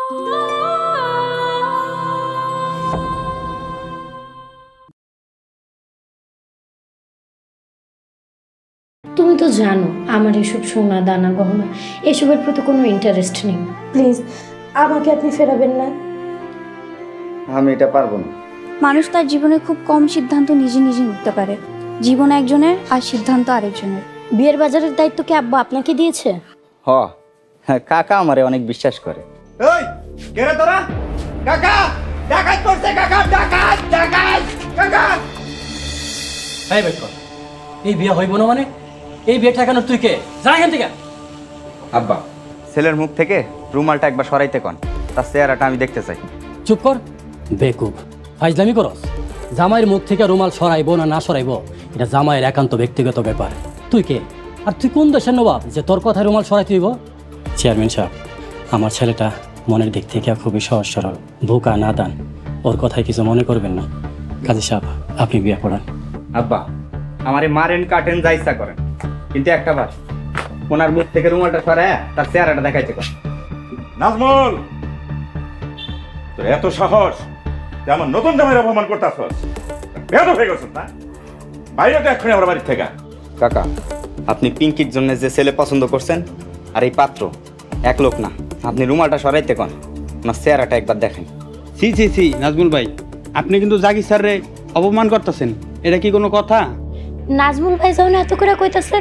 তুমি তো জানো আমার এসব সোনা দানা গহনা এসবের প্রতি কোনো ইন্টারেস্ট নেই। প্লিজ আমাকে আপনি ফেরাবেন না। আমি এটা পারবো না। মানুষ তার জীবনে খুব কম সিদ্ধান্ত নিজে নিজে নিতে পারে। জীবন একজনের আর সিদ্ধান্ত আরেকজনের। বিয়ের বাজারের দায়িত্ব কি আব্বা আপনাকে দিয়েছে? হ্যাঁ, কাকা আমারে অনেক বিশ্বাস করে। এই কে রে তোরা? কাকা ডাকাত করছে, কাকা ডাকাত ডাকাত কাকা। এই বেট কর, এই বিয়ে হইব না মানে? এই বিয়ে ঠেকানোর তুই কে? যা এখান থেকে। আব্বা, ছেলের মুখ থেকে রুমালটা একবার সরাইতে কন, তার চেহারাটা আমি দেখতে চাই। চুপ কর বেকুব, ফাইজলামি করস। জামাইয়ের মুখ থেকে রুমাল সরাইবো না না সরাইবো এটা জামাইয়ের একান্ত ব্যক্তিগত ব্যাপার। তুই কে আর তুই কোন দেশের নবাব যে তোর কথায় রুমাল সরাইতে হইব? চেয়ারম্যান সাহেব, আমার ছেলেটা মনের দিক থেকে খুবই সহজ সরল, বোকা নাদান, ওর কথায় কিছু মনে করবেন না। কাজী সাহেব আপনি বিয়ে পড়ান। আব্বা, আমারে মারেন কাটেন যা ইচ্ছা করেন, কিন্তু একটা বার ওনার মুখ থেকে রুমালটা সরায় তার চেহারাটা দেখাইতে কন। নাজমুল, তোর এত সাহস যে আমার নতুন জামাইয়ের অপমান করতেছস? বেয়াদব হয়ে গেছস না? বাইরে তো এক্ষুনি আমার বাড়ির থেকে। কাকা, আপনি পিঙ্কির জন্য যে ছেলে পছন্দ করছেন আর এই পাত্র এক লোক না। আপনি রুমালটা সরাইতে কন, আমার চেহারাটা একবার দেখেন। সি নাজমুল ভাই, আপনি কিন্তু জাগি স্যাররে অপমান করতেছেন, এটা কি কোনো কথা? নাজমুল ভাই যখন এত করে কইতাছে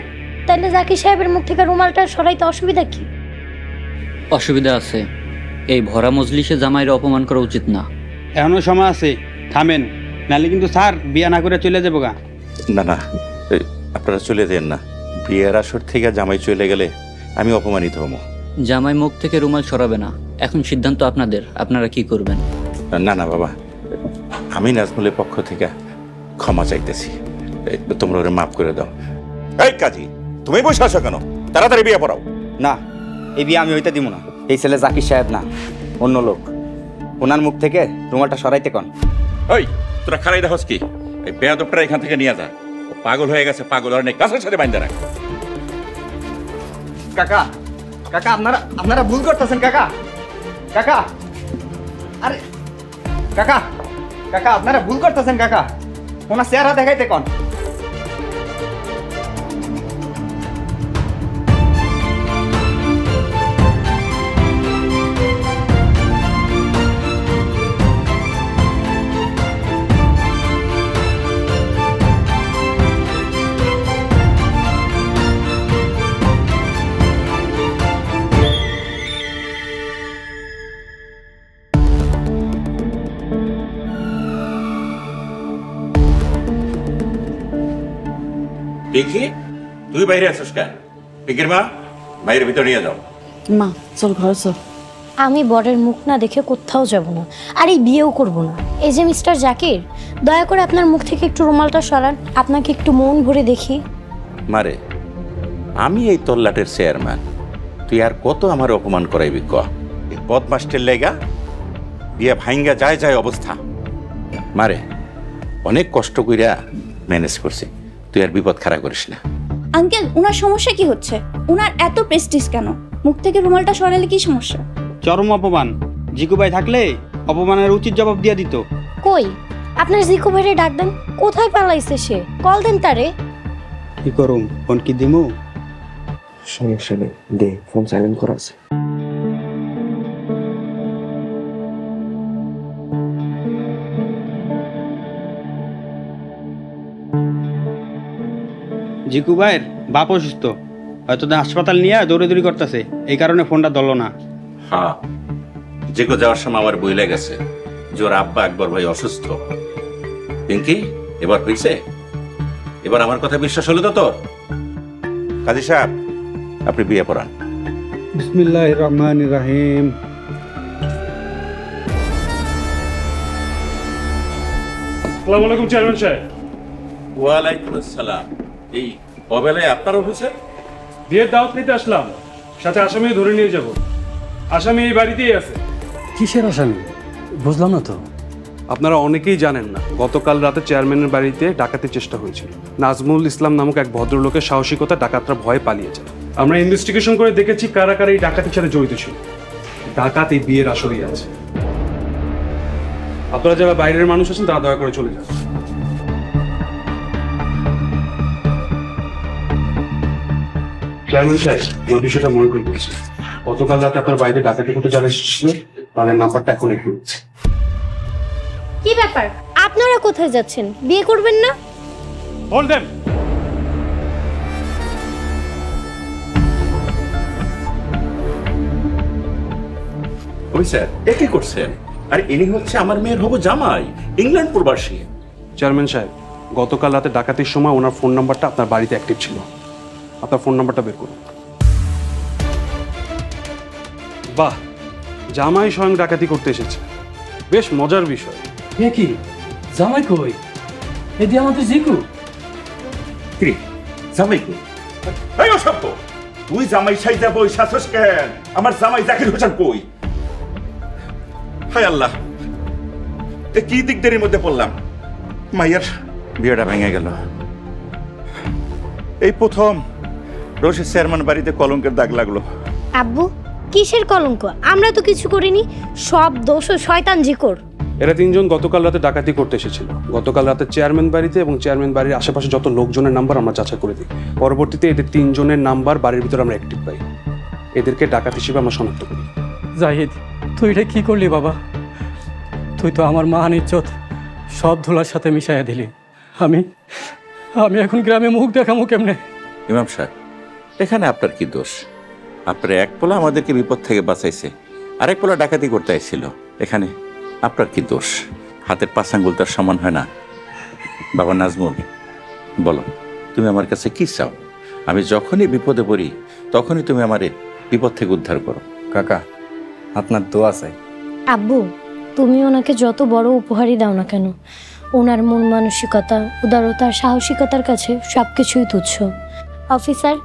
তাহলে জাকির সাহেবের মুখ থেকে রুমালটা সরাইতে অসুবিধা কি? অসুবিধা আছে। এই ভরা মজলিসে জামাইরে অপমান করা উচিত না। এখনো সময় আছে, থামেন, নাহলে কিন্তু স্যার বিয়া না করে চলে যাবো গা। না, আপনারা চলে দেন না। বিয়ের আসর থেকে জামাই চলে গেলে আমি অপমানিত হব। জামাই মুখ থেকে রুমাল সরাবে না, এখন সিদ্ধান্ত আপনাদের, আপনারা কি করবেন? না বাবা, আমি নাজমুলের পক্ষ থেকে ক্ষমা চাইতেছি, তোমরা ওরে মাফ করে দাও। এই কাজী, তুমি বসে আছো কেন? তাড়াতাড়ি বিয়ে পড়াও। না, এই বিয়ে আমি হইতে দিব না। এই ছেলে জাকির সাহেব না, অন্য লোক। ওনার মুখ থেকে রুমালটা সরাইতে কন। ওই তোরা খারাই দেখস কি? এই বেয়াদবটা এখান থেকে নিয়ে যা। ও পাগল হয়ে গেছে, পাগল আর নেই, গাছের সাথে বাইন্ধে রাখ। কাকা আপনারা ভুল করতেছেন কাকা। আরে কাকা আপনারা ভুল করতেছেন কাকা। ওনার চেহারা দেখাইতে কন। পিঙ্কি, তুই বাইরে আছিস কেন? পিঙ্কির মা, বাইরের ভিতরে নিয়ে যাও। মা চল ঘরে চল। আমি বরের মুখ না দেখে কোথাও যাব না, আর এই বিয়েও করব না। এই যে মিস্টার জাকির, দয়া করে আপনার মুখ থেকে একটু রুমালটা সরান, আপনাকে একটু মন ভরে দেখি। মারে, আমি এই তল্লাটের চেয়ারম্যান, তুই আর কত আমার অপমান করাইবি ক? এই বদমাস্টের লেগা বিয়ে ভাঙ্গা যায় অবস্থা। মারে, অনেক কষ্ট কইরা ম্যানেজ করছি, তুই আর বিপদ খাড়া করিস না। আঙ্কেল, ওনার সমস্যা কি হচ্ছে? ওনার এত প্রেস্টিজ কেন? মুখ থেকে রুমালটা সরালে কি সমস্যা? চরম অপমান। জিকু ভাই থাকলে অপমানের উচিত জবাব দিয়ে দিত। কই আপনার জিকু ভাইরে ডাক দেন, কোথায় পালাইছে সে? কল দেন তারে। কি করুম, ফোন কি দিমু? সমস্যা নেই, দে, ফোন সাইলেন্ট করা আছে। জিকু ভাইয়ের বাপ অসুস্থ, হয়তো হাসপাতাল নিয়ে দৌড়াদৌড়ি করতেছে, এই কারণে ফোনটা ধরলো না। হ্যাঁ, যেকো যাওয়ার সময় আমার বইলে গেছে যে ওর আব্বা আকবর ভাই অসুস্থ। পিঙ্কি, এবার হয়েছে? এবার আমার কথা বিশ্বাস হলো তো তোর? কাজী সাহেব, আপনি বিয়ে পড়ান। বিসমিল্লাহির রহমানির রহিম। আসসালামু আলাইকুম চেয়ারম্যান সাহেব। ওয়ালাইকুম আসসালাম। এই অবেলায় আপনার অফিসে? বিয়ের দাওয়াত নিতে আসলাম, সাথে আসামি ধরে নিয়ে যাব। আসামি এই বাড়িতেই আছে। কিসের আসামি বুঝলাম না তো। আপনারা অনেকেই জানেন না, গতকাল রাতে চেয়ারম্যানের বাড়িতে ডাকাতির চেষ্টা হয়েছিল। নাজমুল ইসলাম নামক এক ভদ্রলোকের সাহসিকতা ডাকাতরা ভয়ে পালিয়ে যায়। আমরা ইনভেস্টিগেশন করে দেখেছি কারা কারা এই ডাকাতির সাথে জড়িত ছিল। ডাকাত এই বিয়ের আসরেই আছে। আপনারা যারা বাইরের মানুষ আছেন তারা দয়া করে চলে যান। চেয়ারম্যান সাহেব, ওই বিষয়টা মনে করে দিয়েছি। গতকাল রাতে আপনার বাইরে ডাকাতি করতে যারা এসেছিল তাদের নাম্বারটা এখন একটু দিচ্ছি। কি ব্যাপার, আপনারা কোথায় যাচ্ছেন? বিয়ে করবেন না? Hold them. স্যার একই করছেন, আর ইনি হচ্ছে আমার মেয়ের হবু জামাই, ইংল্যান্ড প্রবাসী। চেয়ারম্যান সাহেব, গতকাল রাতে ডাকাতির সময় ওনার ফোন নাম্বারটা আপনার বাড়িতে অ্যাক্টিভ ছিল। আপনার ফোন নাম্বারটা বের করুন। বাহ, জামাই স্বয়ং ডাকাতি করতে এসেছে, বেশ মজার বিষয়। এ কি জামাই কই? এদি আমাদের জিকু। কি জামাই কই? এই অসভ্য, তুই জামাই সাইজা বই শাসস কেন? আমার জামাই জাকির হোসেন কই? হায় আল্লাহ, এ কি দিকদারির মধ্যে পড়লাম। মাইয়ার বিয়েটা ভেঙে গেল। এই প্রথম রশিদ চেয়ারম্যান বাড়িতে কলঙ্কের দাগ লাগলো। আব্বু, কিসের কলঙ্ক? আমরা তো কিছু করিনি, সব দোষ ও শয়তান জিকোর। এরা তিনজন গতকাল রাতে ডাকাতি করতে এসেছিল। গতকাল রাতে চেয়ারম্যান বাড়িতে এবং চেয়ারম্যান বাড়ির আশেপাশে যত লোকজনের নাম্বার আমরা যাচাই করে দিই। পরবর্তীতে এদের তিনজনের নাম্বার বাড়ির ভিতরে আমরা অ্যাক্টিভ পাই। এদেরকে ডাকাত হিসেবে আমরা শনাক্ত করি। জাহিদ, তুই এটা কি করলি বাবা? তুই তো আমার মান ইজ্জত সব ধুলার সাথে মিশাইয়া দিলি। আমি আমি এখন গ্রামে মুখ দেখামু কেমনে? ইমাম সাহেব, এখানে আপনার কি দোষ? আপনার এক পোলা আমাদেরকে বিপদ থেকে বাঁচাইছে, আরেক পোলা ডাকাতি করতে আসছিল। এখানে আপনার কি দোষ? হাতের পাঁচ আঙ্গুল তার সমান হয় না। বাবা নাজমুল, বলো তুমি আমার কাছে কি চাও? আমি যখনই বিপদে পড়ি তখনই তুমি আমার বিপদ থেকে উদ্ধার করো। কাকা, আপনার দোয়া চাই। আব্বু, তুমি ওনাকে যত বড় উপহারই দাও না কেন, ওনার মন মানসিকতা, উদারতা, সাহসিকতার কাছে সব কিছুই তুচ্ছ। অফিসার,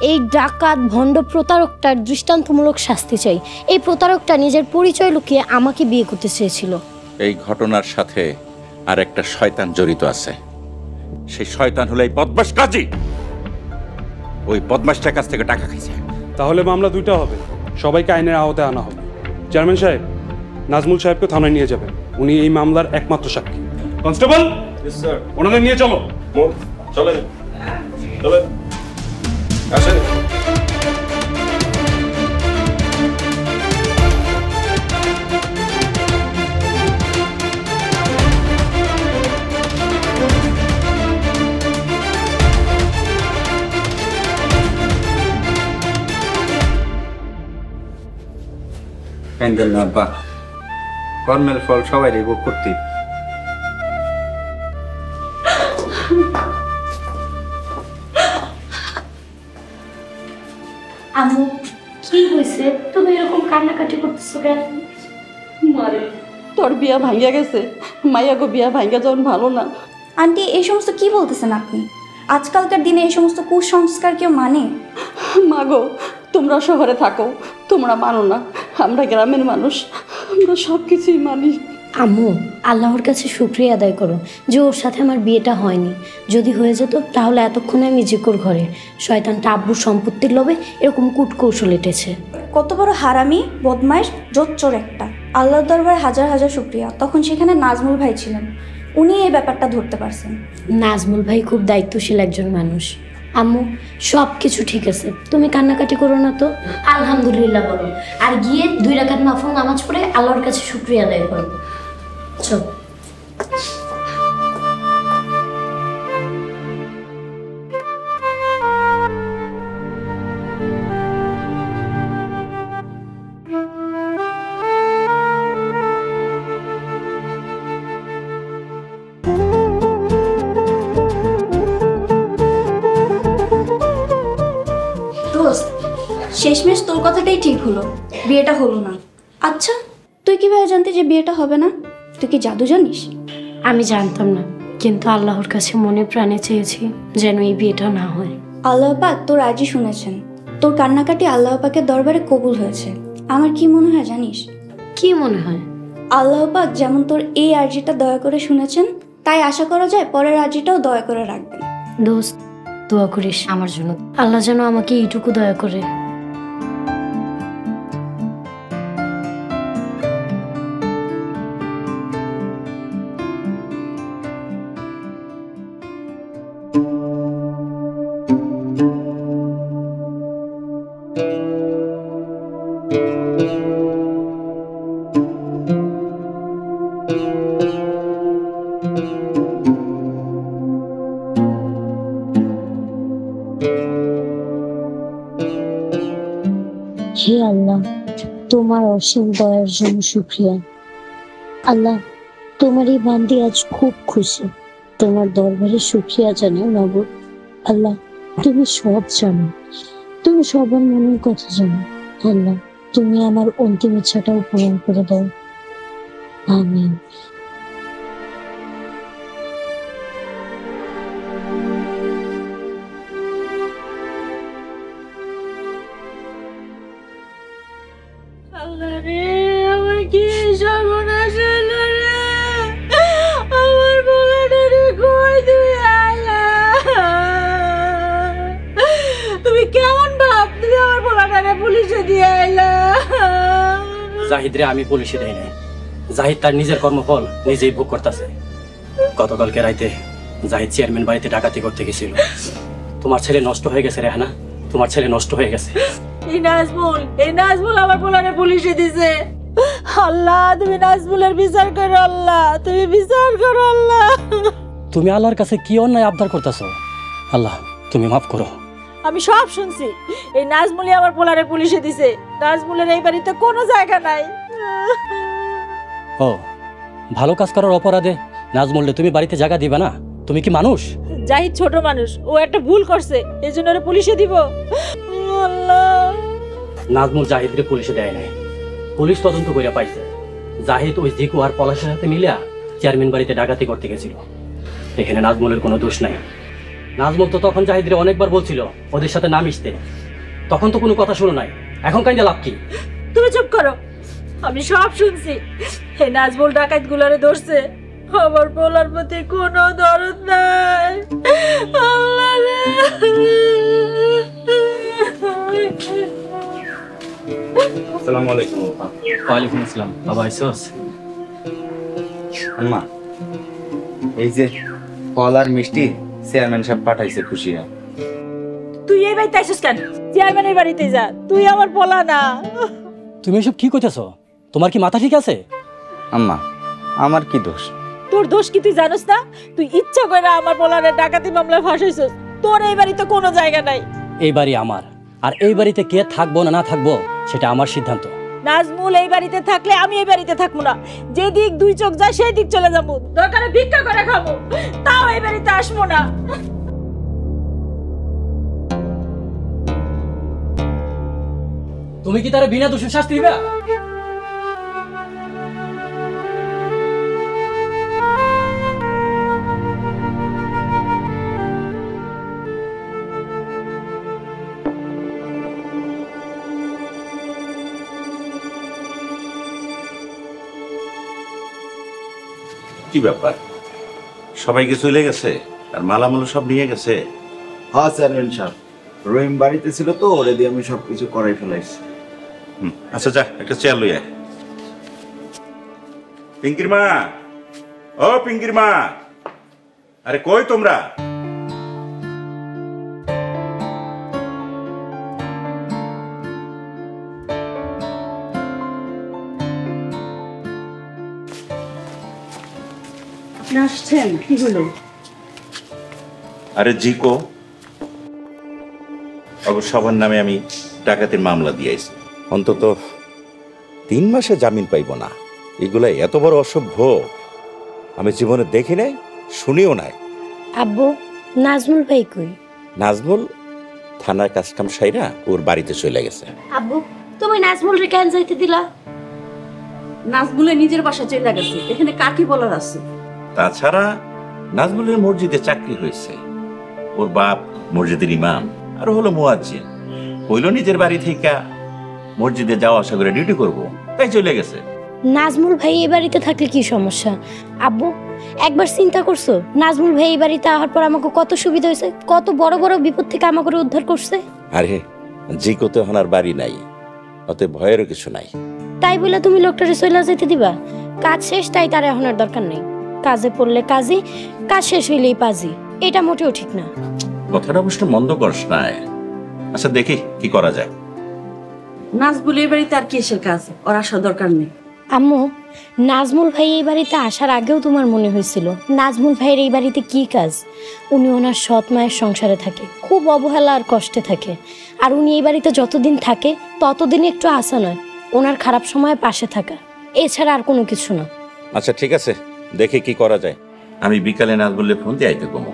এই ডাকাত ভণ্ড প্রতারকটার দৃষ্টান্তমূলক শাস্তি চাই। এই প্রতারকটা নিজের পরিচয় লুকিয়ে আমাকে বিয়ে করতে চেয়েছিল। এই ঘটনার সাথে আর একটা শয়তান জড়িত আছে। সেই শয়তান হলো এই বদমাশ কাজী। ওই বদমাশটার কাছ থেকে টাকা খাইছে। তাহলে মামলা দুইটা হবে, সবাইকে আইনের আওতায় আনা হবে। চেয়ারম্যান সাহেব, নাজমুল সাহেবকে থানায় নিয়ে যাবেন, উনি এই মামলার একমাত্র সাক্ষী। কনস্টেবল, ওনাদের নিয়ে চলো। চলেন চলেন, আসেন। কাইন্দেল না আব্বা, কর্মের ফল সবাই ভোগ করতে। আম্মু, কি হয়েছে? তুমি এরকম কান্নাকাটি করতেছো কেন? মারে, তোর বিয়া ভাঙ্গা গেছে। মাইয়াগো বিয়া ভাঙ্গা যখন ভালো না। আন্টি, এই সমস্ত কি বলতেছেন আপনি? আজকালকার দিনে এই সমস্ত কুসংস্কার কেউ মানে? মাগো, তোমরা শহরে থাকো, তোমরা মানো না। আমরা গ্রামের মানুষ, আমরা সব কিছুই মানি। আম্মু, আল্লাহর কাছে শুকরিয়া আদায় করো যে ওর সাথে আমার বিয়েটা হয়নি। যদি হয়ে যেত তাহলে এতক্ষণে আমি জিকুর ঘরে। শয়তানটা আব্বুর সম্পত্তির লোভে এরকম কূটকৌশল এঁটেছে। কত বড় হারামি, বদমাইশ, জোচ্চোর একটা। আল্লাহর দরবারে হাজার হাজার শুকরিয়া, তখন সেখানে নাজমুল ভাই ছিলেন, উনি এই ব্যাপারটা ধরতে পারছেন। নাজমুল ভাই খুব দায়িত্বশীল একজন মানুষ। আম্মু, সব কিছু ঠিক আছে, তুমি কান্নাকাটি করো না তো। আলহামদুলিল্লাহ বলো, আর গিয়ে 2 রাকাত নফল নামাজ পড়ে আল্লাহর কাছে শুকরিয়া আদায় করো। চল। শেষমেশ তোর কথাটাই ঠিক হলো, বিয়েটা হলো না। আচ্ছা, তুই কিভাবে জানতি যে বিয়েটা হবে না? তুই কি জাদু জানিস? আমি জানতাম না, কিন্তু আল্লাহর কাছে মনে প্রাণে চেয়েছি যেন এই বিয়েটা না হয়। আল্লাহ পাক তোর আজই শুনেছেন, তোর কান্নাকাটি আল্লাহ পাকের দরবারে কবুল হয়েছে। আমার কি মনে হয় জানিস? কি মনে হয়? আল্লাহ পাক যেমন তোর এই আর্জিটা দয়া করে শুনেছেন, তাই আশা করা যায় পরের আর্জিটাও দয়া করে রাখবেন। দোস্ত, দোয়া করিস আমার জন্য, আল্লাহ যেন আমাকে এইটুকু দয়া করে। অসীম দয়ার জন্য শুকরিয়া। আল্লাহ, তোমার এই বান্দি আজ খুব খুশি, তোমার দরবারে শুকরিয়া জানাই মাবুদ। আল্লাহ, তুমি সব জানো, তুমি সবার মনের কথা জানো। আল্লাহ, তুমি আমার অন্তিম ইচ্ছাটাও পূরণ করে দাও, আমিন। আল্লাহ রে, আমার কি সর্বনাশ হলো রে, আমার পোলাটা রে কই তুই আইলা? তুমি কেমন বাপ, তুমি আমার পোলাটা রে পুলিশে দিয়ে আইলা? জাহিদ রে আমি পুলিশে দেই নাই, জাহিদ তার নিজের কর্মফল নিজেই ভোগ করতেছে। গতকালকে রাইতে জাহিদ চেয়ারম্যান বাড়িতে ডাকাতি করতে গেছিল। তোমার ছেলে নষ্ট হয়ে গেছে রেহানা, তোমার ছেলে নষ্ট হয়ে গেছে। এই নাজমুল আমার পোলারে পুলিশে দিছে। আল্লাহ, তুমি নাজমুলের বিচার করো, আল্লাহ তুমি বিচার করো। আল্লাহ, তুমি আল্লাহর কাছে কি অন্যায় আবদার করতেছো? আল্লাহ তুমি মাফ করো। আমি সব শুনছি, এই নাজমুলই আমার পোলারে পুলিশে দিছে। নাজমুলের এই বাড়িতে কোনো জায়গা নাই। ও, ভালো কাজ করার অপরাধে নাজমুলরে তুমি বাড়িতে জায়গা দিবা না? তুমি কি মানুষ? জাহিদ ছোট মানুষ, ও একটা ভুল করছে, এই জন্য ওরে পুলিশে দিব। আল্লাহ, নাজমুল জাহিদরে পুলিশে দেয় নাই, পুলিশ তদন্ত করে পাইছে জাহিদ ওই জিকু আর পলাশের সাথে মিলিয়া চেয়ারম্যান বাড়িতে ডাকাতি করতে গেছিল। এখানে নাজমুলের কোনো দোষ নাই। নাজমুল তো তখন জাহিদরে অনেকবার বলছিল ওদের সাথে না মিশতে, তখন তো কোনো কথা শুনো নাই, এখন কাইন্দা লাভ কি? তুমি চুপ করো, আমি সব শুনছি। এই নাজমুল ডাকাত গুলারে ধরছে, আমার পোলার প্রতি কোনো দরদ নাই। আল্লাহ রে। আসসালামু আলাইকুম। ওয়ালাইকুম আসসালাম। বাবা আইসোস? আম্মা, এই যে ফল আর মিষ্টি চেয়ারম্যান সাহেব পাঠাইছে, খুশি হয়। তুই এই বাড়িতে আইসিস কেন? চেয়ারম্যানের বাড়িতে যা, তুই আমার পোলা না। তুমি এসব কি কইতেছো? তোমার কি মাথা ঠিক আছে? আম্মা, আমার কি দোষ? তোর দোষ কি তুই জানোস না? তুই ইচ্ছা করে আমার পোলারে ডাকাতি মামলায় ফাঁসাইছিস। তোর এই বাড়িতে কোনো জায়গা নাই। এই বাড়ি আমার, আর এই বাড়িতে কে থাকবো না না থাকবো সেটা আমার সিদ্ধান্ত। নাজমুল এই বাড়িতে থাকলে আমি এই বাড়িতে থাকবো না। যেদিক দুই চোখ যায় সেই দিক চলে যাবো, দরকারে ভিক্ষা করে খাবো, তাও এই বাড়িতে আসবো না। তুমি কি তারা বিনা দোষে শাস্তি দিবা? কি ব্যাপার, সবাইকে চলে গেছে আর মালামাল সব নিয়ে গেছে? হ্যাঁ চেয়ারম্যান সাহেব, রহিম বাড়িতে ছিল তো, ওরে দিয়ে আমি সবকিছু করাই ফেলাইছি। আচ্ছা যা, একটা চেয়ার লই আয়। পিঙ্কির মা, ও পিঙ্কির মা, আরে কই তোমরা? আসছেন, কি হলো? আরে জিকো, অবশ্য সবার নামে আমি ডাকাতির মামলা দিয়েছি। অন্তত 3 মাসে জামিন পাইব না। এগুলা এত বড় অসভ্য আমি জীবনে দেখি নাই, শুনিও নাই। আব্বু, নাজমুল ভাই কই? নাজমুল থানার কাস্টম সাইরা ওর বাড়িতে চলে গেছে। আব্বু, তুমি নাজমুলরে কেন যাইতে দিলা? নাজমুলের নিজের বাসা চলে গেছে, এখানে কাকে বলার আছে? তাছাড়া নাজমুলের মসজিদে চাকরি হয়েছে, ওর বাপ মসজিদের ইমাম আর হলো মুয়াজ্জিন। হইল নিজের বাড়ি থেকে মসজিদে যাওয়া আসা করে ডিউটি করব, তাই চলে গেছে। নাজমুল ভাই এই বাড়িতে থাকলে কি সমস্যা? আব্বু, একবার চিন্তা করছো নাজমুল ভাই এই বাড়িতে আসার পর আমাকে কত সুবিধা হয়েছে, কত বড় বড় বিপদ থেকে আমাকে উদ্ধার করছে। আরে জিকোতে এখন আর বাড়ি নাই, অত ভয়েরও কিছু নাই। তাই বলে তুমি লোকটারে চলে যেতে দিবা? কাজ শেষ, তাই তার এখন আর দরকার নেই। কাজে পড়লে কাজই, কাজ শেষ হইলেই পাজি, এটা মোটেও ঠিক না। কথাটা অবশ্য মন্দ করস না। আচ্ছা দেখি কি করা যায়। নাজমুল এই বাড়িতে আর কিসের কাজ, ওর আসার দরকার নেই। আম্মু, নাজমুল ভাই এই বাড়িতে আসার আগেও তোমার মনে হয়েছিল নাজমুল ভাইয়ের এই বাড়িতে কি কাজ? উনি ওনার সৎ মায়ের সংসারে থাকে, খুব অবহেলা আর কষ্টে থাকে। আর উনি এই বাড়িতে যতদিন থাকে ততদিন একটু আসা নয়, ওনার খারাপ সময়ে পাশে থাকা, এছাড়া আর কোনো কিছু না। আচ্ছা ঠিক আছে, দেখে কি করা যায়। আমি বিকালে নাজমুলকে ফোন দিয়ে আইতে কমো।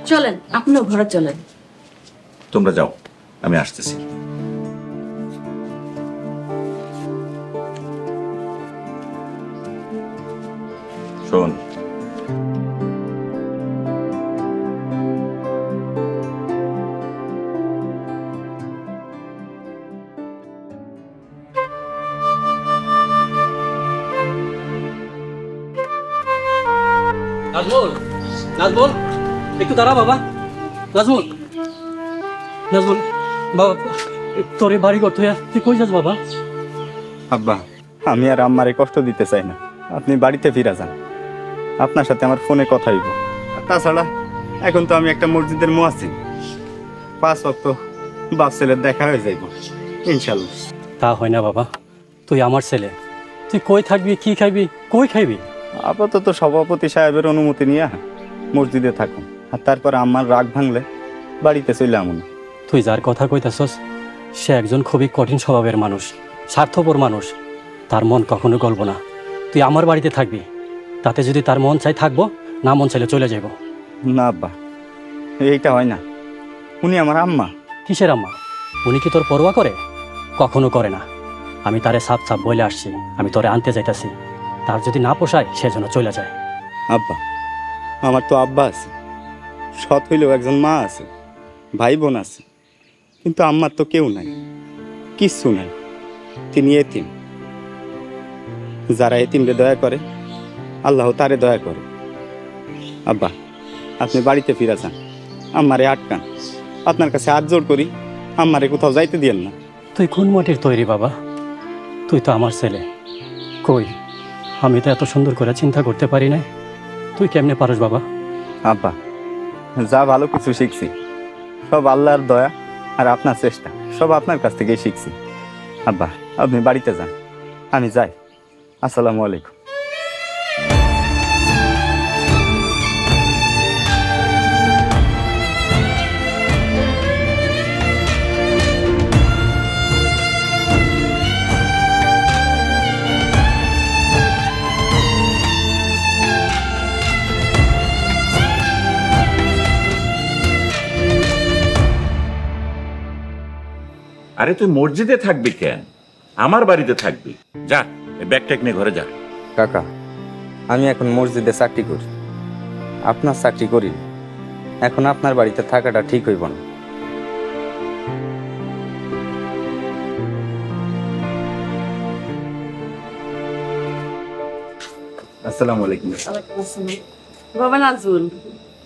চলেন, আপনিও ঘরে চলেন। তোমরা যাও, আমি আসতেছি। শোন, নাজমুল, নাজমুল, একটু দাঁড়া বাবা। নাজমুল, নাজমুল, বাবা তোরে বাড়ি করতে তুই কই যাস বাবা? আব্বা, আমি আর আম্মারে কষ্ট দিতে চাই না, আপনি বাড়িতে ফিরে যান। আপনার সাথে আমার ফোনে কথা হইব। আর তাছাড়া এখন তো আমি একটা মসজিদের মুয়াজ্জিন, 5 ওয়াক্ত বাপ ছেলের দেখা হয়ে যাইব ইনশাল্লাহ। তা হয় না বাবা, তুই আমার ছেলে, তুই কই থাকবি, কি খাইবি, কই খাইবি? আপাতত সভাপতি সাহেবের অনুমতি নিয়ে মসজিদে থাকুন, আর তারপর আমার রাগ ভাঙলে বাড়িতে চলে আমুন। তুই যার কথা কইতাছস সে একজন খুবই কঠিন স্বভাবের মানুষ, স্বার্থপর মানুষ, তার মন কখনো গলব না। তুই আমার বাড়িতে থাকবি, তাতে যদি তার মন চাই থাকবো, না মন চাইলে চলে যাব। না আব্বা, এইটা হয় না। উনি আমার আম্মা। কিসের আম্মা? উনি কি তোর পরোয়া করে? কখনো করে না। আমি তারে সাপ সাপ বলে আসছি আমি তোরে আনতে যাইতাছি, তার যদি না পোষায় সে যেন চলে যায়। আব্বা, আমার তো আব্বা আছে, সৎ হইলেও একজন মা আছে, ভাই বোন আছে, কিন্তু আম্মার তো কেউ নাই, কিচ্ছু নাই। তিনি এতিম। যারা এতিমরে দয়া করে আল্লাহ তারে দয়া করে। আব্বা, আপনি বাড়িতে ফিরে যান, আম্মারে আটকান। আপনার কাছে হাত জোড় করি, আম্মারে কোথাও যাইতে দিয়েন না। তুই কোন মাটির তৈরি বাবা? তুই তো আমার ছেলে। কই, আমি তো এত সুন্দর করে চিন্তা করতে পারি না, তুই কেমনে পারস বাবা? আব্বা, যা ভালো কিছু শিখছি সব আল্লাহর দয়া আর আপনার চেষ্টা, সব আপনার কাছ থেকেই শিখছি। আব্বা, আপনি বাড়িতে যান, আমি যাই। আসসালামু আলাইকুম। আরে তুই মসজিদে থাকবি কেন? আমার বাড়িতে থাকবি। যা, ব্যাগ ট্যাগ নিয়ে ঘরে যা। কাকা, আমি এখন মসজিদে চাকরি করি, আপনার চাকরি করি। এখন আপনার বাড়িতে থাকাটা ঠিক হইব না। আসসালামু আলাইকুম। বাবা নাজুল,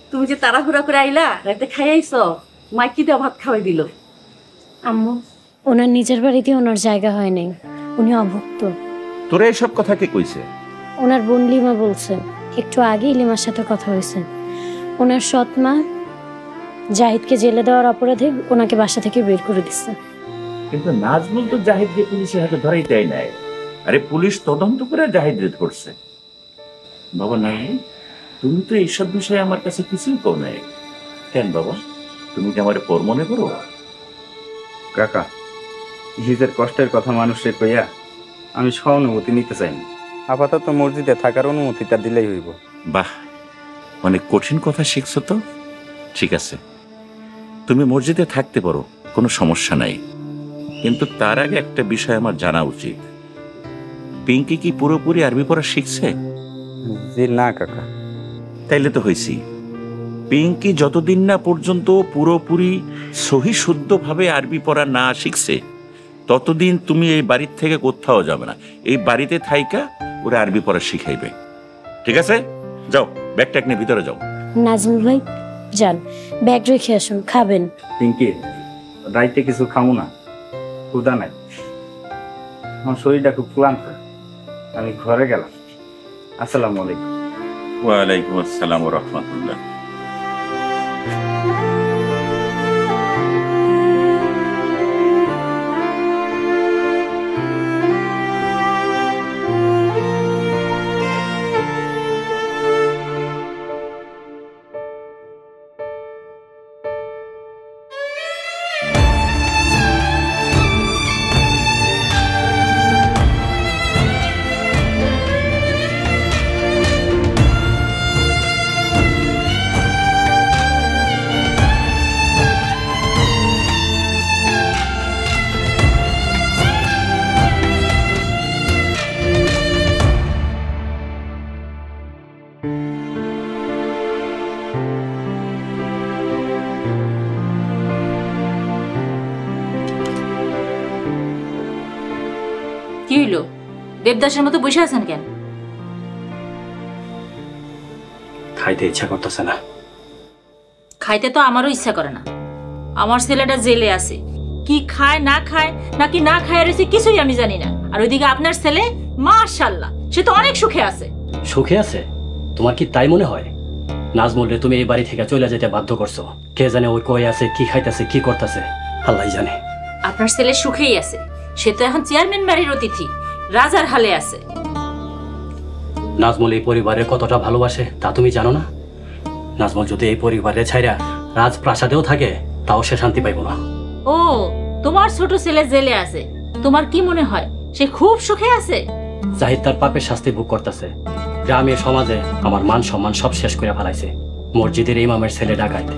তুমি যে তাড়াহুড়া করে আইলা, রাতে খাই আইছ, মা কি দিয়ে ভাত খাওয়াই দিল? আম্মু, ওনার নিজের বাড়িতে ওনার জায়গা হয় নাই, উনি অভুক্ত। তোরা এইসব কথা কে কইছে? ওনার বোন লিমা বলছে, একটু আগেই লিমার সাথে কথা হয়েছে। ওনার সৎ মা জাহিদকে জেলে দেওয়ার অপরাধে ওনাকে বাসা থেকে বের করে দিচ্ছে। কিন্তু নাজমুল তো জাহিদকে পুলিশের হাতে ধরাই দেয় নাই। আরে পুলিশ তদন্ত করে জাহিদকে ধরছে। বাবা নাজমুল, তুমি তো এইসব বিষয়ে আমার কাছে কিছুই কও নাই কেন বাবা? তুমি কি আমার পর মনে করো? কাকা, নিজের কষ্টের কথা মানুষে কইয়া আমি সহানুভূতি নিতে চাই না। আপাতত মসজিদে থাকার অনুমতিটা দিলেই হইব। বাহ, অনেক কঠিন কথা শিখছো তো। ঠিক আছে, তুমি মসজিদে থাকতে পারো, কোনো সমস্যা নাই। কিন্তু তার আগে একটা বিষয় আমার জানা উচিত। পিঙ্কি কি পুরোপুরি আরবি পড়া শিখছে? জি না কাকা। তাইলে তো হয়েছি। পিঙ্কি যতদিন না পর্যন্ত পুরোপুরি সহি শুদ্ধভাবে আরবি পড়া না শিখছে, ততদিন তুমি এই বাড়ির থেকে কোথাও যাবে না। এই বাড়িতে থাইকা ওরা আরবি পড়া শিখাইবে। ঠিক আছে, যাও, ব্যাগ ট্যাগ নিয়ে ভিতরে যাও। নাজমুল ভাই যান, ব্যাগ রেখে আসুন, খাবেন। পিঙ্কি, রাইতে কিছু খামু না, ক্ষুধা নাই। আমার শরীরটা খুব ক্লান্ত, আমি ঘরে গেলাম। আসসালামু আলাইকুম। ওয়ালাইকুম আসসালাম ওয়া রাহমাতুল্লাহ। কি হইলো? দেবদাসের মতো বসে আছেন কেন? খাইতে ইচ্ছা করতেছে না। খাইতে তো আমারও ইচ্ছা করে না। আমার ছেলেটা জেলে আছে, কি খায় না খায় নাকি না খায় রয়েছে কিছুই আমি জানি না। আর ওইদিকে আপনার ছেলে মাশাআল্লাহ সে তো অনেক সুখে আছে। সুখে আছে? তোমার কি তাই মনে হয়? নাজমুল রে তুমি এই বাড়ি থেকে চলে যেতে বাধ্য করছো। কে জানে ওই কই আছে, কি খাইতেছে, কি করতেছে, আল্লাহ জানে। আপনার ছেলে সুখেই আছে, সে তো এখন চেয়ারম্যান বাড়ির অতিথি, রাজার হালে আছে। নাজমুল এই পরিবারে কতটা ভালোবাসে তা তুমি জানো না? নাজমুল যদি এই পরিবারে ছাইরা রাজপ্রাসাদেও থাকে তাও সে শান্তি পাইব না। ও, তোমার ছোট ছেলে জেলে আছে, তোমার কি মনে হয় সে খুব সুখে আছে? জাহিদ তার পাপের শাস্তি ভোগ করতেছে। গ্রামে সমাজে আমার মান সম্মান সব শেষ করে ফেলাইছে। মসজিদের ইমামের ছেলে ডাকাইত।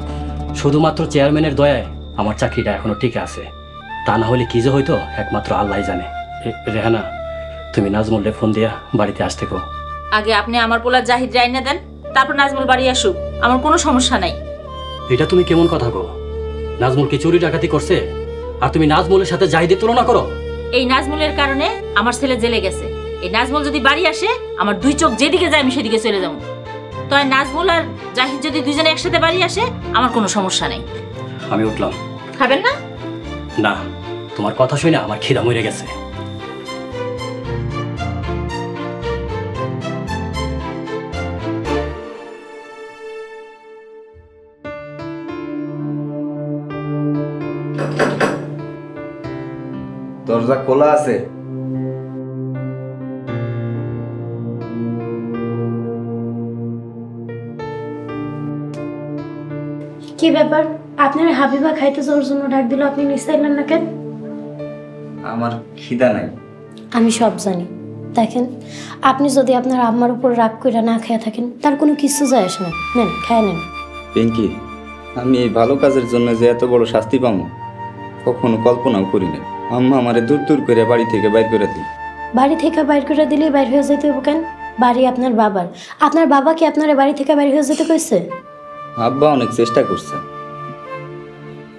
শুধুমাত্র চেয়ারম্যানের দয়ায় আমার চাকরিটা এখনো টিকে আছে। তা না হলে কি যে হইতো একমাত্র আল্লাহ জানে। রেহানা, তুমি নাজমুলকে ফোন দিয়া বাড়িতে আসতে কো। আগে আপনি আমার পোলা জাহিদ রাইনা দেন, তারপর নাজমুল বাড়ি আসুক, আমার কোনো সমস্যা নাই। এটা তুমি কেমন কথা কো? নাজমুল কি চুরি ডাকাতি করছে আর তুমি নাজমুলের সাথে জাহিদের তুলনা করো? এই নাজমুলের কারণে আমার ছেলে জেলে গেছে। এই নাজমুল যদি বাড়ি আসে আমার দুই চোখ যেদিকে যায় আমি সেদিকে চলে যাবো। তাই নাজমুল আর জাহিদ যদি দুজনে একসাথে বাড়ি আসে আমার কোনো সমস্যা নেই। আমি উঠলাম। খাবেন না? না, তোমার কথা শুনে আমার খিদা মরে গেছে। দরজা খোলা আছে। কি ব্যাপার, আপনার হাবিবা খাইতে যাওয়ার জন্য ডাক দিল, আপনি নিচে এলেন না কেন? আমার খিদা নাই। আমি সব জানি। দেখেন, আপনি যদি আপনার আম্মার উপর রাগ করে না খেয়ে থাকেন তার কোনো কিছু যায় আসে না। নেন, খায় নেন। পিঙ্কি, আমি এই ভালো কাজের জন্য যে এত বড় শাস্তি পাবো কখনো কল্পনাও করি না। আম্মা আমারে দূর দূর করে বাড়ি থেকে বাইর করে দিই। বাড়ি থেকে বাইর করে দিলেই বাইর হয়ে যেতে হবে কেন? বাড়ি আপনার বাবার। আপনার বাবা কি আপনার বাড়ি থেকে বাইর হয়ে যেতে কইছে? আব্বা অনেক চেষ্টা করছে,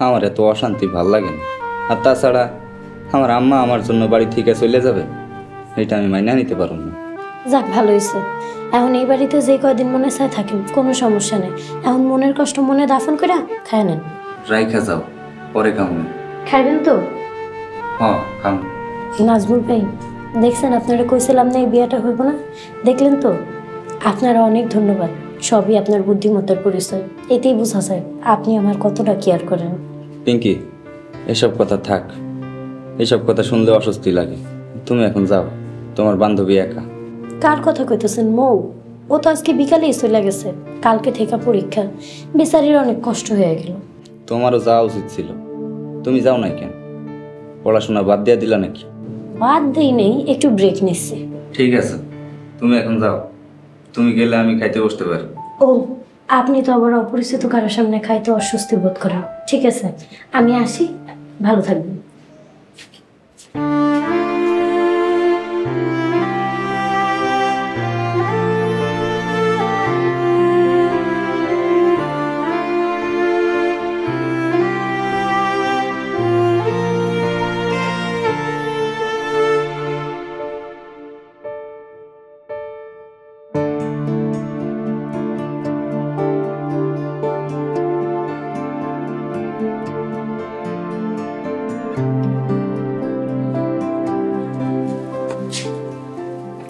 আমার এত অশান্তি ভাল লাগে না। আর তাছাড়া আমার আম্মা আমার জন্য বাড়ি থেকে চলে যাবে এটা আমি মাইনা নিতে পারব না। যাক, ভালো হয়েছে। এখন এই বাড়িতে যে কয়দিন মনে চায় থাকেন, কোনো সমস্যা নেই। এখন মনের কষ্ট মনে দাফন করে খায় নেন। রাইখা যাও, পরে খামু। খাইবেন তো? হ্যাঁ, খাম। নাজমুল ভাই, দেখছেন আপনারা কইছিলাম না এই বিয়েটা হইব না? দেখলেন তো? আপনারা অনেক ধন্যবাদ। সবই আপনার বুদ্ধিমত্তার পরিচয়। এতেই বোঝা যায় আপনি আমার কতটা কেয়ার করেন। পিঙ্কি, এসব কথা থাক। এসব কথা শুনলে অস্বস্তি লাগে। তুমি এখন যাও, তোমার বান্ধবী একা। কার কথা কইতেছেন? মৌ? ও তো আজকে বিকালেই চলে গেছে। কালকে থেকে পরীক্ষা, বেচারির অনেক কষ্ট হয়ে গেল। তোমারও যাওয়া উচিত ছিল, তুমি যাও নাই কেন? পড়াশোনা বাদ দিয়ে দিলা নাকি? বাদ দেই নেই, একটু ব্রেক নিচ্ছি। ঠিক আছে, তুমি এখন যাও। তুমি গেলে আমি খাইতে বসতে পারি। ও, আপনি তো আবার অপরিচিত কারোর সামনে খাইতে অস্বস্তি বোধ করেন। ঠিক আছে, আমি আসি। ভালো থাকবেন।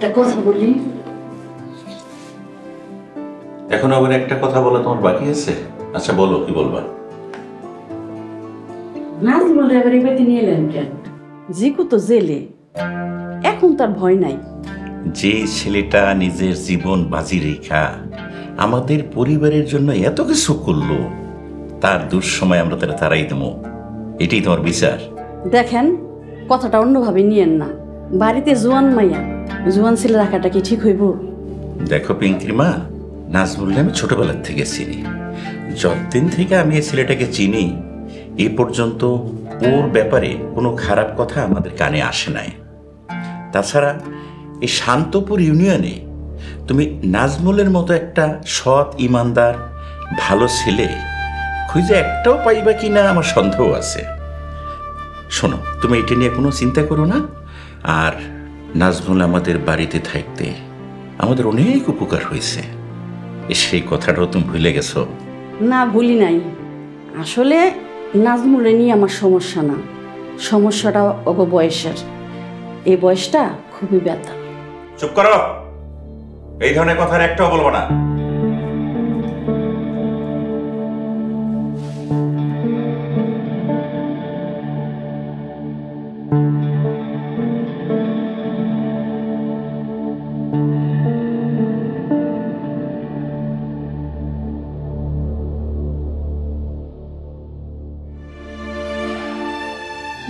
একটা কথা বলি। এখন আবার একটা কথা বলা তোমার বাকি আছে? আচ্ছা বলো, কি বলবা? নাজমুল এবার এবারে নিয়ে এলেন কেন? জিকু তো জেলে, এখন তার ভয় নাই। যে ছেলেটা নিজের জীবন বাজি রেখা আমাদের পরিবারের জন্য এত কিছু করলো, তার দুঃসময় আমরা তারা তারাই দেবো, এটাই তোমার বিচার? দেখেন, কথাটা অন্যভাবে নিয়েন না। বাড়িতে জোয়ান মাইয়া, জোয়ান ছেলে রাখাটা কি ঠিক হইব? দেখো পিঙ্কির মা, নাজমুলকে আমি ছোটবেলার থেকে চিনি। যতদিন থেকে আমি এই ছেলেটাকে চিনি এ পর্যন্ত ওর ব্যাপারে কোনো খারাপ কথা আমাদের কানে আসে নাই। তাছাড়া এই শান্তপুর ইউনিয়নে তুমি নাজমুলের মতো একটা সৎ ইমানদার ভালো ছেলে খুঁজে একটাও পাইবা কিনা আমার সন্দেহ আছে। শোনো, তুমি এটা নিয়ে কোনো চিন্তা করো না। আর নাজমুল আমাদের বাড়িতে থাকতে আমাদের অনেক উপকার হয়েছে, সেই কথাটাও তুমি ভুলে গেছো? না, ভুলি নাই। আসলে নাজমুলে নিয়ে আমার সমস্যা না, সমস্যাটা বয়সের। এই বয়সটা খুবই ব্যথা। চুপ করো, এই ধরনের কথার একটাও বলবো না।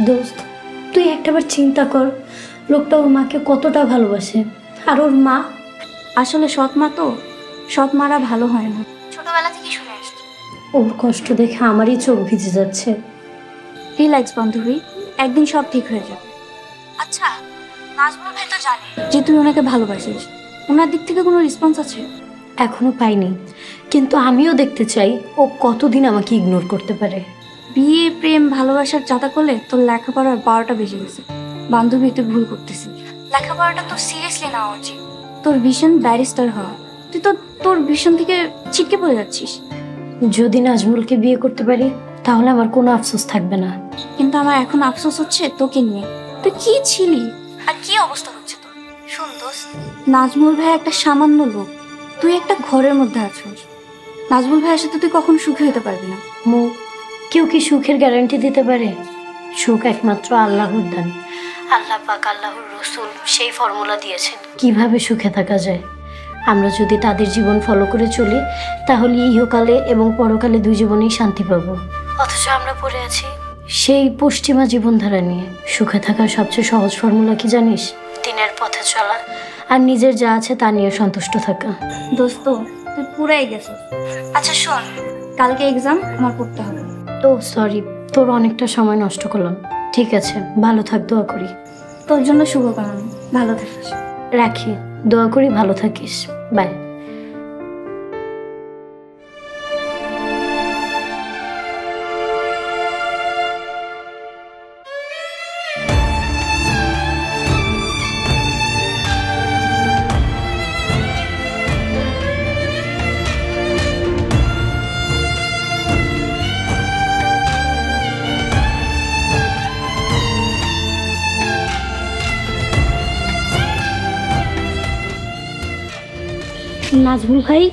দোস্ত, তুই একটাবার চিন্তা কর, লোকটা ওর মাকে কতটা ভালোবাসে। আর ওর মা আসলে সৎ মা তো, সৎ মারা ভালো হয় না, ছোটবেলা থেকে শুনে আসছি। ওর কষ্ট দেখে আমারই চোখ ভিজে যাচ্ছে। রিল্যাক্স বান্ধবী, একদিন সব ঠিক হয়ে যাবে। আচ্ছা, নাজমুল ভাই তো জানে যে তুই ওনাকে ভালোবাসিস, ওনার দিক থেকে কোনো রেসপন্স আছে? এখনো পাইনি, কিন্তু আমিও দেখতে চাই ও কতদিন আমাকে ইগনোর করতে পারে। বিয়ে, প্রেম, ভালোবাসার যাতা করলে তোর লেখাপড়ার 12টা বেজে গেছে। বান্ধবী, তুই ভুল করতেছিস। লেখাপড়াটা তোর সিরিয়াসলি নেওয়া উচিত। তোর ভিশন ব্যারিস্টার হওয়া, তুই তো তোর ভিশন থেকে ছিটকে পড়ে যাচ্ছিস। যদি নাজমুলকে বিয়ে করতে পারি তাহলে আমার কোনো আফসোস থাকবে না। কিন্তু আমার এখন আফসোস হচ্ছে তোকে নিয়ে। তুই কি ছিলি আর কি অবস্থা হচ্ছে তোর। শোন দোস্ত, নাজমুল ভাই একটা সামান্য লোক, তুই একটা ঘরের মধ্যে আছিস। নাজমুল ভাইয়ের সাথে তুই কখনো সুখী হতে পারবি না। কেউ কি সুখের গ্যারান্টি দিতে পারে? সুখ একমাত্র আল্লাহর দান। আল্লাহ পাক, আল্লাহর রসুল সেই ফর্মুলা দিয়েছেন কিভাবে সুখে থাকা যায়। আমরা যদি তাদের জীবন ফলো করে চলি তাহলে ইহকালে এবং পরকালে দুই জীবনেই শান্তি পাবো। অথচ আমরা পড়ে আছি সেই পশ্চিমা জীবনধারা নিয়ে। সুখে থাকার সবচেয়ে সহজ ফর্মুলা কি জানিস? দিনের পথে চলা আর নিজের যা আছে তা নিয়ে সন্তুষ্ট থাকা। দোস্ত, তুই পুরাই গেছিস। আচ্ছা শোন, কালকে এক্সাম, আমার পড়তে হবে। তো সরি, তোর অনেকটা সময় নষ্ট করলাম। ঠিক আছে, ভালো থাক, দোয়া করি। তোর জন্য শুভকামনা, ভালো থাকিস। রাখি, দোয়া করি ভালো থাকিস। বাই। নাজমুল ভাই,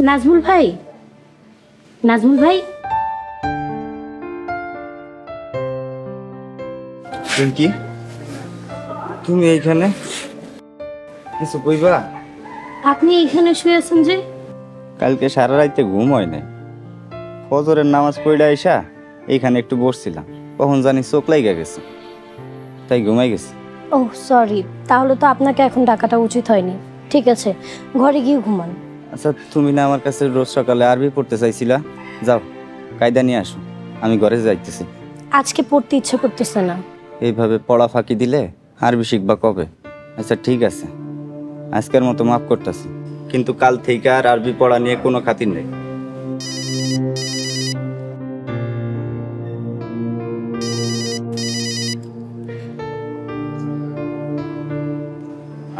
নাজমুল ভাই, নাজমুল ভাই। কি তুমি এইখানে কিছু কইবা? আপনি এইখানে শুয়ে আছেন যে? কালকে সারা রাইতে ঘুম হয় নাই। ফজরের নামাজ পড়ে আইসা এইখানে একটু বসছিলাম, কখন জানি চোখ লাগা গেছে, তাই ঘুমাই গেছি। ও সরি, তাহলে তো আপনাকে এখন ডাকাটা উচিত হয়নি। ঠিক আছে, ঘরে গিয়ে ঘুমান। আচ্ছা, তুমি না আমার কাছে রোজ সকালে আরবি পড়তে চাইছিলা? যাও, কায়দা নিয়ে আসো, আমি ঘরে যাইতেছি। আজকে পড়তে ইচ্ছে করতেছে না। এইভাবে পড়া ফাঁকি দিলে আরবি শিখবা কবে? আচ্ছা ঠিক আছে, আজকের মতো মাফ করতেছি, কিন্তু কাল থেকে আর আরবি পড়া নিয়ে কোনো খাতির নেই।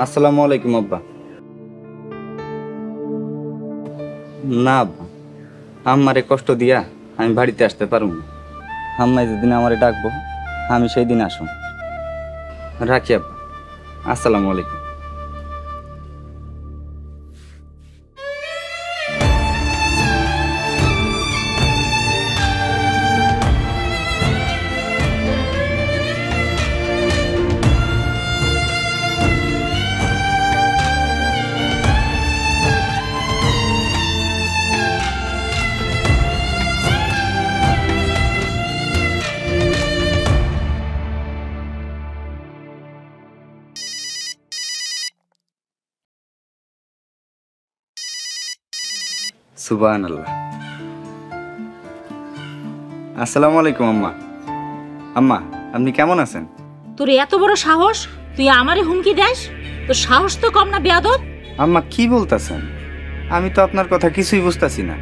আসসালামু আলাইকুম আব্বা। না আব্বা, আম্মারে কষ্ট দিয়া আমি বাড়িতে আসতে পারবো না। আম্মাই যেদিন আমারে ডাকবো আমি সেই দিন আসুন। রাখি আব্বা, আসসালামু আলাইকুম। সুবহানাল্লাহ। আসসালামু আলাইকুম আম্মা। আম্মা, আপনি কেমন আছেন? তোর এত বড় সাহস, তুই আমারে হুমকি দেস? তোর সাহস তো কম না বেয়াদব। আম্মা কি বলতেছেন? আমি তো আপনার কথা কিছুই বুঝতাছি না।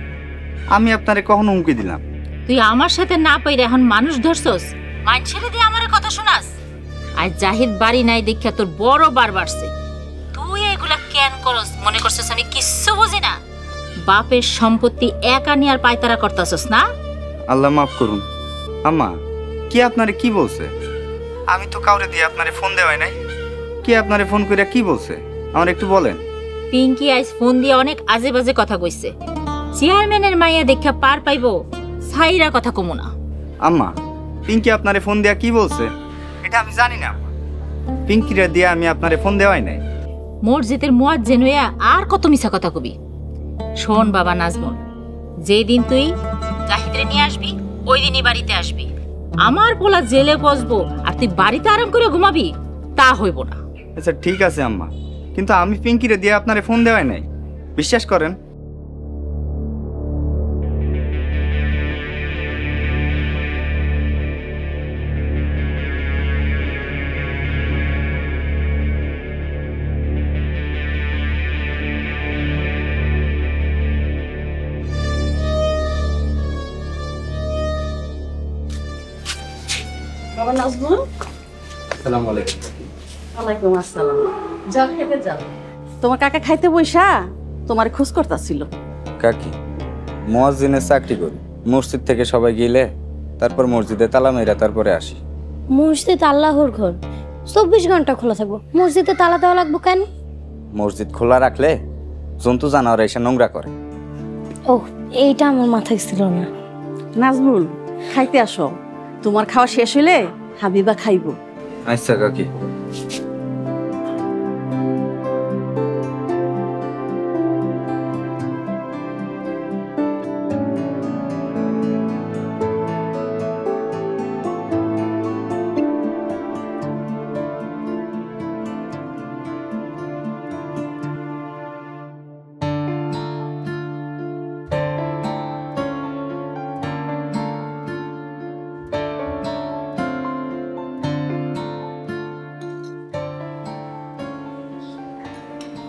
আমি আপনারে কখনো হুমকি দিলাম? তুই আমার সাথে না পাইরে এখন মানুষ ধরছস, মাইন ছেড়ে দিয়ে আমারে কথা শোনাস। আর জাহিদ বাড়ি নাই দেখা তোর বড় বার বাড়ছে। তুই এগুলা কেন করস? মনে করছিস আমি কিচ্ছু বুঝি না? বাপের সম্পত্তি একা নিয়ে আর পায়তারা করতেছস না? আল্লাহ মাফ করুন আম্মা। কি আপনারে কি বলছে? আমি তো কাউরে দিয়ে আপনারে ফোন দেওয়াই নাই। কি আপনারে ফোন করে কি বলছে আমার একটু বলেন। পিঙ্কি আইজ ফোন দিয়ে অনেক আজে বাজে কথা কইছে। চেয়ারম্যানের মাইয়া দেখা পার পাইবো, সাইরা কথা কমু না। আম্মা, পিঙ্কি আপনারে ফোন দেয়া কি বলছে এটা আমি জানি না। পিঙ্কিরে দিয়ে আমি আপনারে ফোন দেওয়াই নাই। মসজিদের মুয়াজ্জিন হইয়া আর কত মিছা কথা কবি? শোন বাবা নাজমুল, যেদিন তুই জাহিদরে নিয়ে আসবি ওই দিনই বাড়িতে আসবি। আমার পোলা জেলে বসবো আর তুই বাড়িতে আরাম করে ঘুমাবি, তা হইব না। আচ্ছা ঠিক আছে আম্মা, কিন্তু আমি পিঙ্কিরে দিয়ে আপনারে ফোন দেওয়াই নাই, বিশ্বাস করেন। বাবা নাজমুল, আসসালামু আলাইকুম। ওয়ালাইকুম আসসালাম। যাও খেতে যাও। তোমার কাকা খাইতে বইসা তোমার খোঁজ করতেছিল। কাকি, মুয়াজ্জিনের চাকরি করি, মসজিদ থেকে সবাই গেলে তারপর মসজিদে তালা মেরা তারপরে আসি। মসজিদ আল্লাহর ঘর, 24 ঘন্টা খোলা থাকবো, মসজিদে তালা দেওয়া লাগবো কেন? মসজিদ খোলা রাখলে জন্তু জানোয়ার এসে নোংরা করে। ও, এইটা আমার মাথায় ছিল না। নাজমুল, খাইতে আসো। তোমার খাওয়া শেষ হইলে হাবিবা খাইব। আচ্ছা কাকি।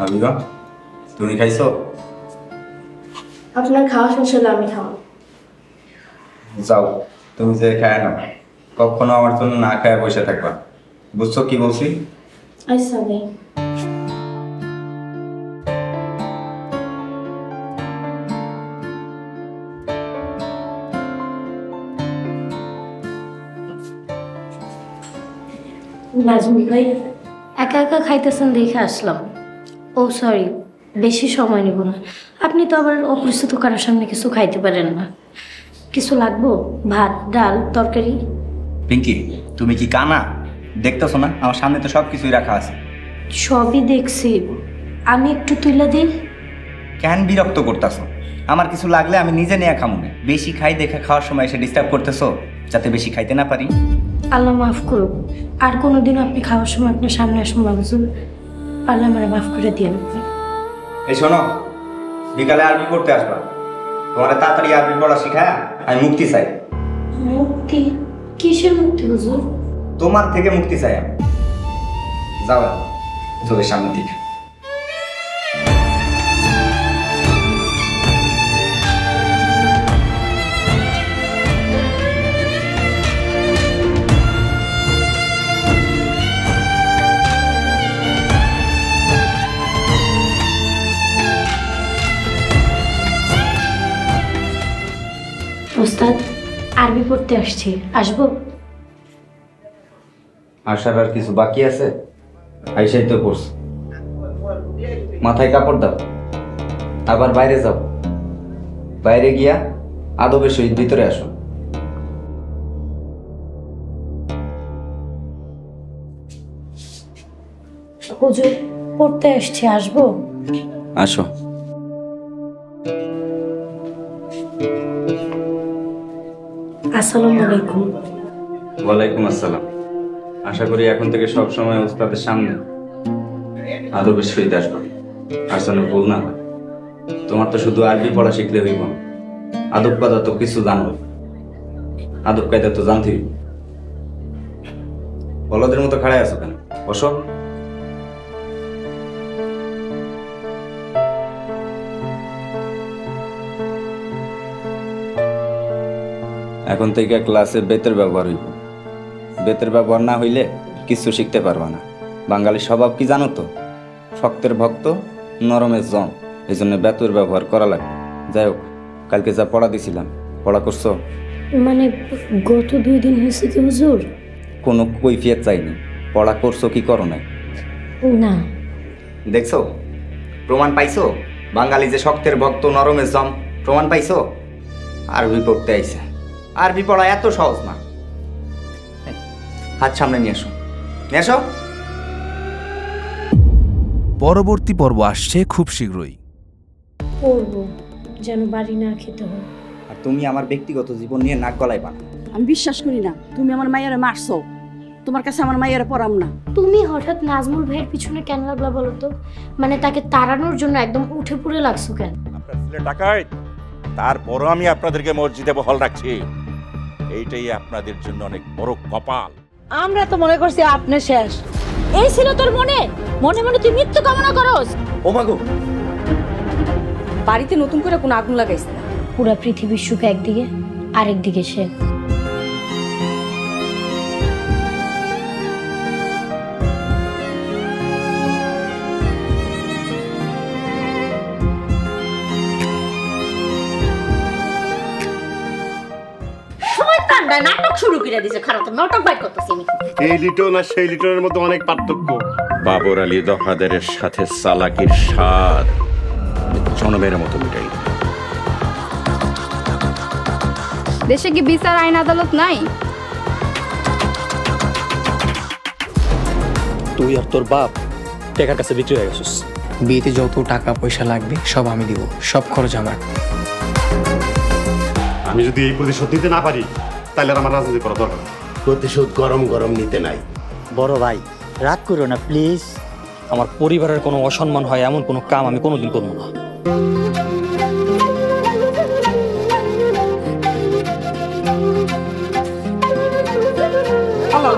হাবিবা, তুমি খাইছো? আপনার খাওয়া শেষ হলে আমি খাবো। যাও, তুমি যে খায় না, কখনো আমার জন্য না খায় বসে থাকবা, বুঝছো কি বলছি? আচ্ছা ভাই। নাজমুল ভাই একা একা খাইতেছেন দেখে আসলাম। ও সরি, বেশি সময় নেব না। আপনি তো আবার অপরিচিত কারোর সামনে কিছু খাইতে পারেন না। কিছু লাগবো? ভাত, ডাল, তরকারি? পিঙ্কি, তুমি কি কানা? দেখতেছো না আমার সামনে তো সব কিছুই রাখা আছে। সবই দেখছি, আমি একটু তুলে দিই। কেন বিরক্ত করতেছো? আমার কিছু লাগলে আমি নিজে নিয়ে খামো না। বেশি খাই দেখে খাওয়ার সময় এসে ডিস্টার্ব করতেছো যাতে বেশি খাইতে না পারি। আল্লাহ মাফ করুক, আর কোনোদিনও আপনি খাওয়ার সময় আপনার সামনে আসুন বাবুজুল, আল্লাহ আমার মাফ করে দিয়ে। এই শোনো, বিকালে আরবি পড়তে আসবা। তোমার তাড়াতাড়ি আরবি পড়া শিখায় আমি মুক্তি চাই। মুক্তি? কিসের মুক্তি হুজুর? তোমার থেকে মুক্তি চাই আমি। যাও চোখের সামনে দিকে। ওস্তাদ, আরবি পড়তে আসছি, আসবো? আসার আর কিছু বাকি আছে? আইসাই তো পড়ছ, মাথায় কাপড় দাও, আবার বাইরে যাও। বাইরে গিয়া আদবের সহিত ভিতরে আসো। হুজুর, পড়তে আসছি, আসবো? আসো। আসসালামু আলাইকুম। ওয়ালাইকুম আসসালাম। আশা করি এখন থেকে সব সময় ওস্তাদের সামনে আদবের সহিত আসবো, আর যেন ভুল না হয়। তোমার তো শুধু আরবি পড়া শিখলে হইব না, আদব কায়দা তো কিছু জানো। আদব কায়দা তো জানতে হইব। বলদের মতো খাড়াই আছো কেন? বসো। এখন থেকে ক্লাসে বেতের ব্যবহার হইব। বেতের ব্যবহার না হইলে কিচ্ছু শিখতে পারবা না। বাঙালির স্বভাব কি জানো তো? শক্তের ভক্ত, নরমের জম। এই জন্য বেতুর ব্যবহার করা লাগে। যাই হোক, কালকে যা পড়া দিছিলাম, পড়া করছো? মানে গত 2 দিন হয়েছে কি হুজুর? কোনো কৈফিয়ত চাইনি। পড়া করছো কি করো নাই? না। দেখছো, প্রমাণ পাইছো? বাঙালি যে শক্তের ভক্ত, নরমের জম, প্রমাণ পাইছো? আরবি পড়তে আইছে। আরবি পড়া এত সহজ না। হাত সামনে নিয়ে এসো, নিয়ে এসো। পরবর্তী পর্ব আসছে খুব শীঘ্রই। পড়বো যেন বাড়ি না খেতে হয়। আর তুমি আমার ব্যক্তিগত জীবন নিয়ে নাক গলাইবা না। আমি বিশ্বাস করি না তুমি আমার মায়েরা মারছো। তোমার কাছে আমার মায়েরা পড়াম না। তুমি হঠাৎ নাজমুল ভাইয়ের পিছনে কেন লাগলা বলো তো? মানে তাকে তাড়ানোর জন্য একদম উঠে পড়ে লাগছো কেন? আপনার ছেলে ডাকাত, তারপরও আমি আপনাদেরকে মসজিদে বহাল রাখছি। এইটাই আপনাদের জন্য অনেক বড় কপাল। আমরা তো মনে করছি আপনি শেষ। এই ছিল তোর মনে মনে মনে তুই মৃত্যু কামনা করস। ও মাগো, বাড়িতে নতুন করে কোনো আগুন লাগাইছ না। পুরা পৃথিবীর সুখ একদিকে, আরেকদিকে সে। নাটক শুরু করে দিয়েছে। খারাপ নাটক বাইর করতেছি আমি। এই লিটন আর সেই লিটনের মধ্যে অনেক পার্থক্য। বাবর আলী দফাদারের সাথে চালাকির স্বাদ জনমের মতো মিটাই। দেশে কি বিচার আইন আদালত নাই? তুই আর তোর বাপ টাকার কাছে বিক্রি হয়ে গেছিস। বিয়েতে যত টাকা পয়সা লাগবে সব আমি দিব, সব খরচ আমার। আমি যদি এই প্রতিশোধ নিতে না পারি তাহলে আমার রাজনীতি করা দরকার। প্রতিশোধ গরম গরম নিতে নাই। বড় ভাই রাগ করো না প্লিজ। আমার পরিবারের কোনো অসম্মান হয় এমন কোনো কাম আমি কোনোদিন করবো না। আল্লাহ